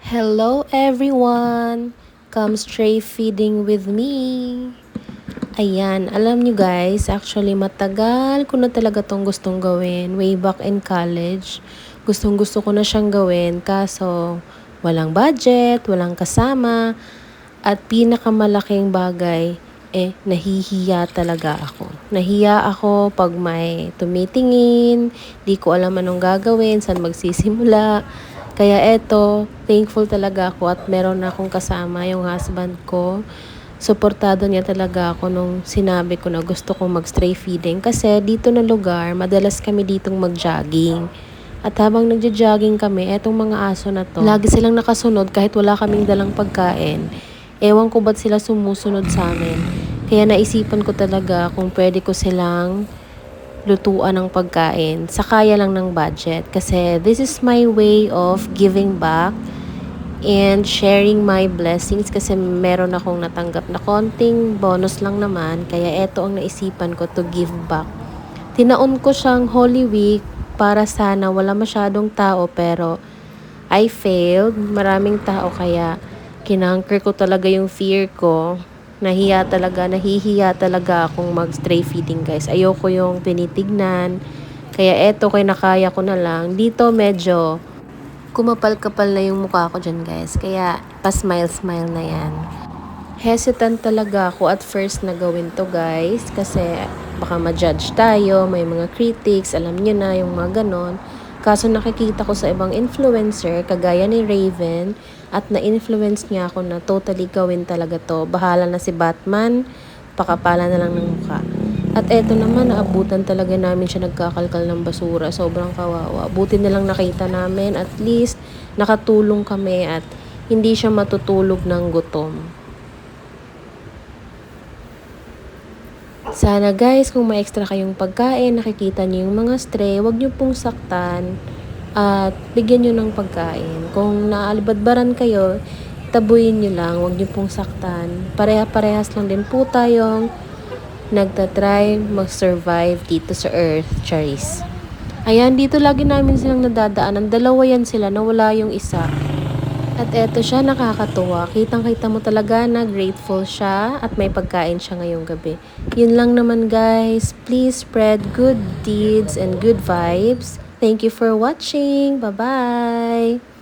Hello everyone! Come stray feeding with me! Ayan, alam nyo guys, actually matagal ko na talaga tong gustong gawin way back in college. Gustong gusto ko na siyang gawin kaso walang budget, walang kasama, at pinakamalaking bagay, nahihiya talaga ako. Nahiya ako pag may tumitingin, di ko alam anong gagawin, saan magsisimula. Kaya eto, thankful talaga ako at meron akong kasama yung husband ko. Suportado niya talaga ako nung sinabi ko na gusto kong mag-stray feeding kasi dito na lugar, madalas kami ditong mag-jogging. At habang nagja-jogging kami, etong mga aso na to, lagi silang nakasunod kahit wala kaming dalang pagkain. Ewan ko ba't sila sumusunod sa amin. Kaya naisipan ko talaga kung pwede ko silang lutuan ng pagkain sa kaya lang ng budget. Kasi this is my way of giving back and sharing my blessings kasi meron akong natanggap na konting bonus lang naman. Kaya eto ang naisipan ko to give back. Tinaon ko siyang Holy Week para sana wala masyadong tao pero I failed. Maraming tao kaya kinanker ko talaga yung fear ko. Nahihiya talaga akong mag-stray feeding guys. Ayoko yung pinitignan. Kaya eto kay nakaya ko na lang. Dito medyo kumapal-kapal na yung mukha ko dyan guys. Kaya pa-smile-smile na yan. Hesitant talaga ako at first na gawin to guys. Kasi baka ma-judge tayo. May mga critics. Alam nyo na yung mga ganon. Kaso nakikita ko sa ibang influencer, kagaya ni Raven, at na-influence niya ako na totally gawin talaga to. Bahala na si Batman, pakapala na lang ng mukha. At eto naman, naabutan talaga namin siya nagkakalkal ng basura. Sobrang kawawa. Buti nilang nakita namin, at least nakatulong kami at hindi siya matutulog ng gutom. Sana guys, kung may extra kayong pagkain, nakikita niyo yung mga stray, wag niyo pong saktan at bigyan niyo ng pagkain. Kung naalibadbaran kayo, tabuyin niyo lang, wag niyo pong saktan. Pareha-parehas lang din po tayong nagtatry mag-survive dito sa Earth, Charis. Ayan, dito lagi namin silang nadadaanan. Dalawa yan sila, nawala yung isa. At eto siya, nakakatuwa. Kitang-kita mo talaga na grateful siya at may pagkain siya ngayong gabi. Yun lang naman guys. Please spread good deeds and good vibes. Thank you for watching. Bye-bye!